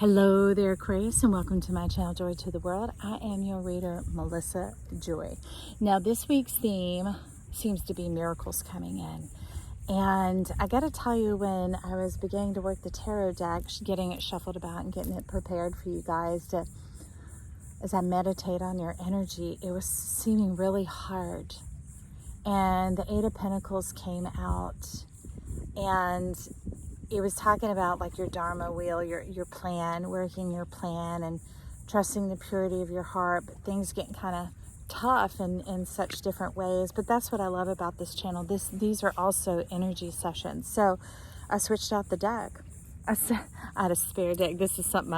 Hello there, Aquarius, and welcome to my channel, Joy to the World. I am your reader, Melissa Joy. Now, this week's theme seems to be miracles coming in. And I got to tell you, when I was beginning to work the tarot deck, getting it shuffled about and getting it prepared for you guys to, as I meditate on your energy, it was seeming really hard. And the Eight of Pentacles came out, and it was talking about like your Dharma wheel, your plan, working your plan and trusting the purity of your heart, but things getting kind of tough in such different ways. But that's what I love about this channel. These are also energy sessions. So I switched out the deck. I had a spare deck. This is something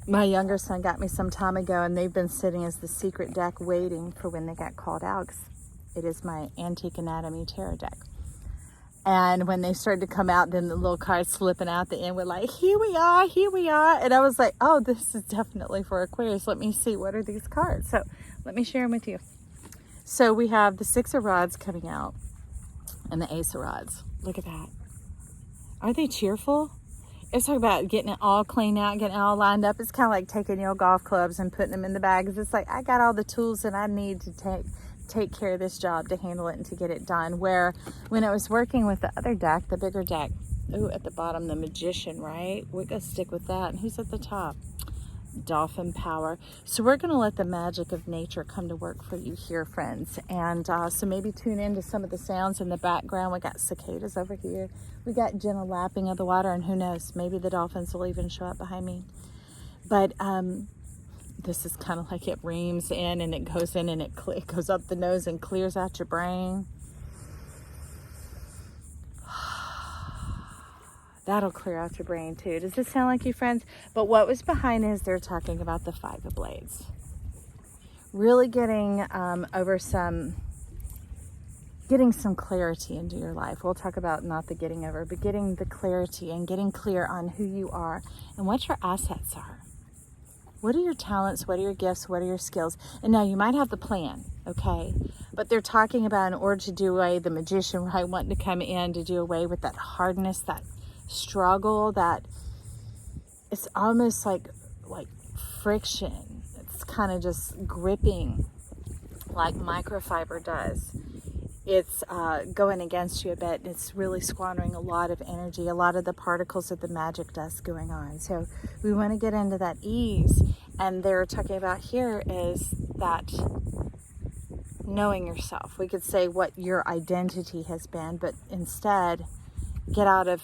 my younger son got me some time ago, and they've been sitting as the secret deck waiting for when they got called out. It is my Antique Anatomy tarot deck. And when they started to come out, then the little cards slipping out the end were like, here we are, here we are. And I was like, oh, this is definitely for Aquarius. Let me see, what are these cards? So let me share them with you. So we have the Six of Rods coming out and the Ace of Rods. Look at that. Are they cheerful? It's talking about getting it all cleaned out, getting it all lined up. It's kind of like taking your golf clubs and putting them in the bags. It's like, I got all the tools that I need to take care of this job, to handle it and to get it done. Where when I was working with the other deck, the bigger deck, at the bottom, the Magician, right? We're gonna stick with that. And who's at the top? Dolphin Power. So we're gonna let the magic of nature come to work for you here, friends. And so maybe tune into some of the sounds in the background. We got cicadas over here. We got gentle lapping of the water, and who knows, maybe the dolphins will even show up behind me. But this is kind of like it reams in and it goes in and it goes up the nose and clears out your brain. That'll clear out your brain too. Does this sound like you, friends? But what was behind is they're talking about the Five of Blades. Really getting getting some clarity into your life. We'll talk about not the getting over, but getting the clarity and getting clear on who you are and what your assets are. What are your talents? What are your gifts? What are your skills? And now you might have the plan, okay? But they're talking about, in order to do away, the Magician, right, wanting to come in to do away with that hardness, that struggle, that it's almost like friction. It's kind of just gripping like microfiber does. It's going against you a bit. It's really squandering a lot of energy, a lot of the particles of the magic dust going on. So we want to get into that ease. And they're talking about here is that knowing yourself. We could say what your identity has been, but instead get out of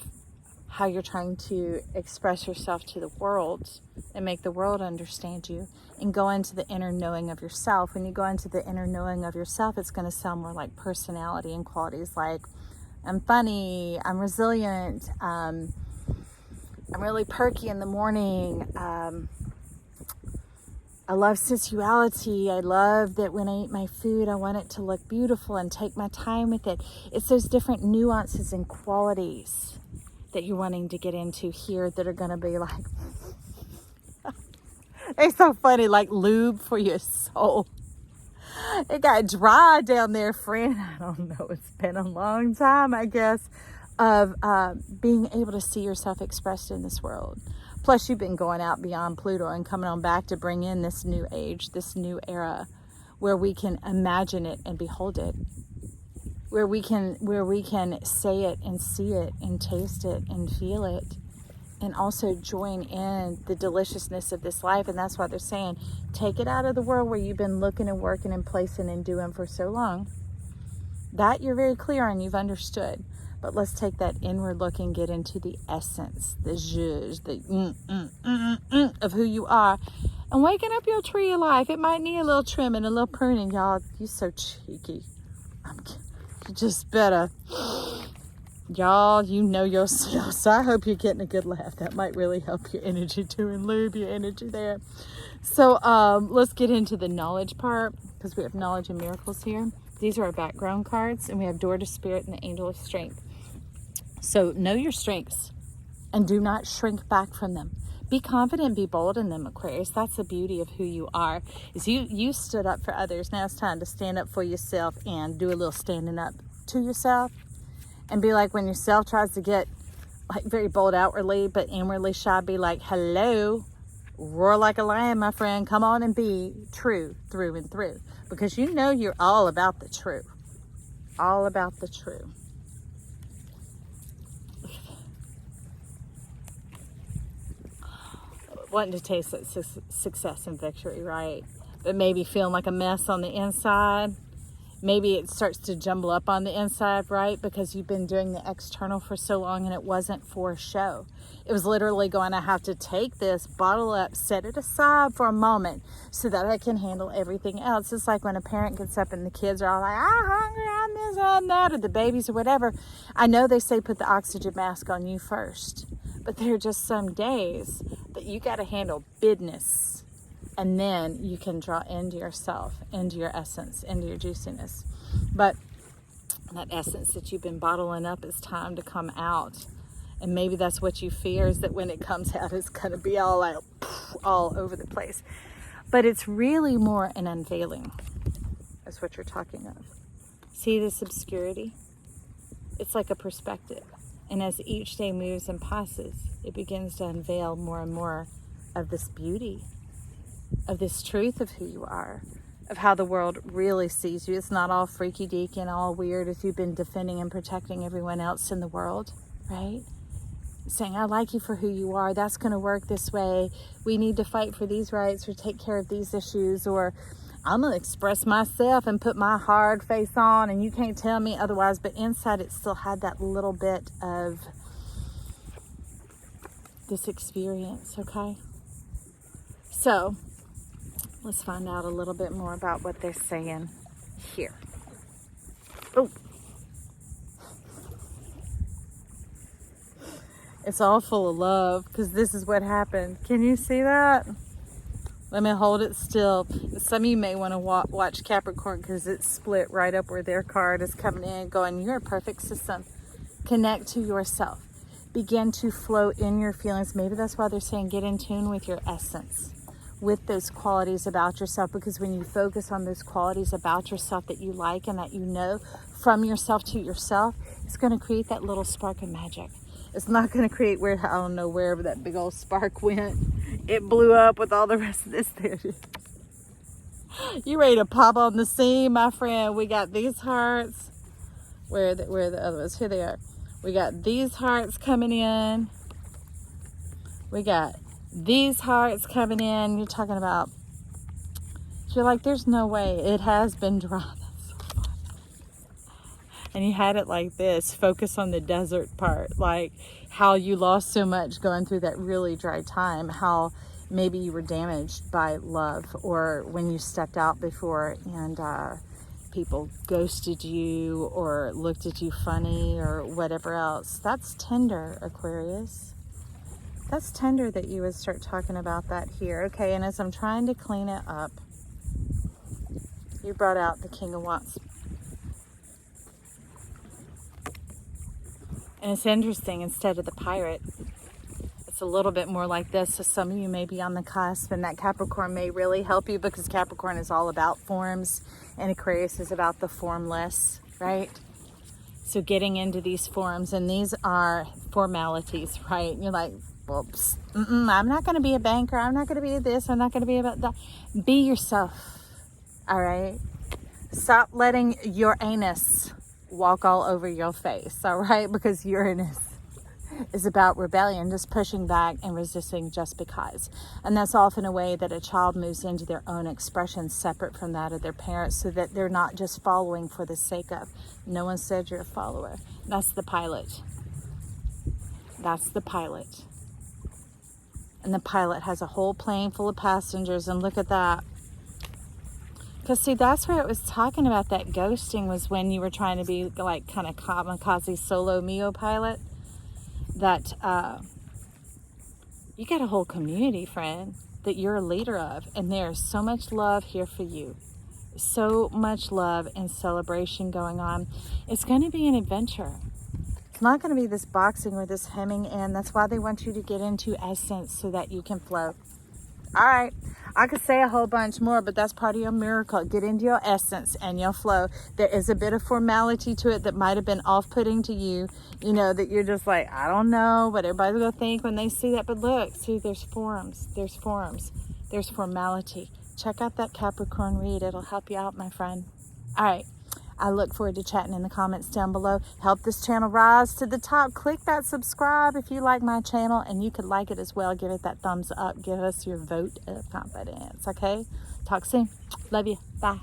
how you're trying to express yourself to the world and make the world understand you, and go into the inner knowing of yourself. When you go into the inner knowing of yourself, it's going to sound more like personality and qualities like, I'm funny, I'm resilient, I'm really perky in the morning, I love sensuality. I love that when I eat my food, I want it to look beautiful and take my time with it. It's those different nuances and qualities that you're wanting to get into here that are going to be like, it's so funny, like lube for your soul. It got dry down there, friend. I don't know. It's been a long time, I guess, of being able to see yourself expressed in this world. Plus, you've been going out beyond Pluto and coming on back to bring in this new age, this new era, where we can imagine it and behold it. Where we can say it and see it and taste it and feel it, and also join in the deliciousness of this life. And that's why they're saying, take it out of the world where you've been looking and working and placing and doing for so long. That you're very clear on, you've understood. But let's take that inward look and get into the essence, the zhuzh, the of who you are. And waking up your tree of life. It might need a little trimming, a little pruning. Y'all, you're so cheeky. You just better. Y'all, you know yourself. So I hope you're getting a good laugh. That might really help your energy too, and lube your energy there. So let's get into the knowledge part, because we have knowledge and miracles here. These are our background cards, and we have Door to Spirit and the Angel of Strength. So know your strengths and do not shrink back from them. Be confident, be bold in them, Aquarius. That's the beauty of who you are. Is you stood up for others. Now it's time to stand up for yourself and do a little standing up to yourself, and be like, when yourself tries to get like very bold outwardly, but inwardly shy. Be like, hello, roar like a lion, my friend. Come on and be true through and through, because you know you're all about the true. All about the true. Wanting to taste that success and victory, right? But maybe feeling like a mess on the inside. Maybe it starts to jumble up on the inside, right? Because you've been doing the external for so long and it wasn't for show. It was literally going to have to take this, bottle up, set it aside for a moment so that I can handle everything else. It's like when a parent gets up and the kids are all like, I'm hungry, I'm this, I'm that, or the babies or whatever. I know they say put the oxygen mask on you first, but there are just some days that you got to handle business. And then you can draw into yourself, into your essence, into your juiciness. But that essence that you've been bottling up is time to come out. And maybe that's what you fear, is that when it comes out, it's going to be all like all over the place. But it's really more an unveiling. That's what you're talking of. See this obscurity? It's like a perspective. And as each day moves and passes, it begins to unveil more and more of this beauty, of this truth of who you are, of how the world really sees you. It's not all freaky deaky and all weird as you've been defending and protecting everyone else in the world, right? Saying, I like you for who you are. That's going to work this way. We need to fight for these rights or take care of these issues, or I'm going to express myself and put my hard face on and you can't tell me otherwise. But inside it still had that little bit of this experience, okay? So let's find out a little bit more about what they're saying here. Oh, it's all full of love, because this is what happened. Can you see that? Let me hold it still. Some of you may want to watch Capricorn, because it's split right up where their card is coming in, going, you're a perfect system. Connect to yourself. Begin to flow in your feelings. Maybe that's why they're saying get in tune with your essence, with those qualities about yourself, because when you focus on those qualities about yourself that you like and that you know from yourself to yourself, it's going to create that little spark of magic. It's not going to create where, I don't know, wherever that big old spark went, it blew up with all the rest of this there. You ready to pop on the scene, my friend? We got these hearts. Where are the other ones? Here they are. We got these hearts coming in. We got these hearts coming in. You're talking about, you're like, there's no way. It has been dry. That's so fun. And you had it like this, focus on the desert part, like how you lost so much going through that really dry time, how maybe you were damaged by love, or when you stepped out before and people ghosted you or looked at you funny or whatever else. That's tender, Aquarius. That's tender that you would start talking about that here. Okay, and as I'm trying to clean it up, you brought out the King of Wands. And it's interesting, instead of the pirate, it's a little bit more like this. So some of you may be on the cusp, and that Capricorn may really help you, because Capricorn is all about forms and Aquarius is about the formless, right? So getting into these forms, and these are formalities, right? And you're like, well, I'm not going to be a banker. I'm not going to be this. I'm not going to be about that. Be yourself, all right? Stop letting your anus walk all over your face, all right? Because Uranus is about rebellion, just pushing back and resisting just because. And that's often a way that a child moves into their own expression separate from that of their parents, so that they're not just following for the sake of. No one said you're a follower. That's the pilot. That's the pilot. And the pilot has a whole plane full of passengers, and look at that. Because see, that's where it was talking about that ghosting, was when you were trying to be like kind of kamikaze solo Mio pilot. That you got a whole community, friend, that you're a leader of, and there's so much love here for you, so much love and celebration going on. It's going to be an adventure. It's not going to be this boxing or this hemming in. That's why they want you to get into essence, so that you can flow. All right. I could say a whole bunch more, but that's part of your miracle. Get into your essence and your flow. There is a bit of formality to it that might have been off-putting to you, you know, that you're just like, I don't know what everybody's going to think when they see that. But look, see, there's forms. There's forms. There's formality. Check out that Capricorn read. It'll help you out, my friend. All right. I look forward to chatting in the comments down below. Help this channel rise to the top. Click that subscribe if you like my channel, and you could like it as well. Give it that thumbs up. Give us your vote of confidence, okay? Talk soon. Love you. Bye.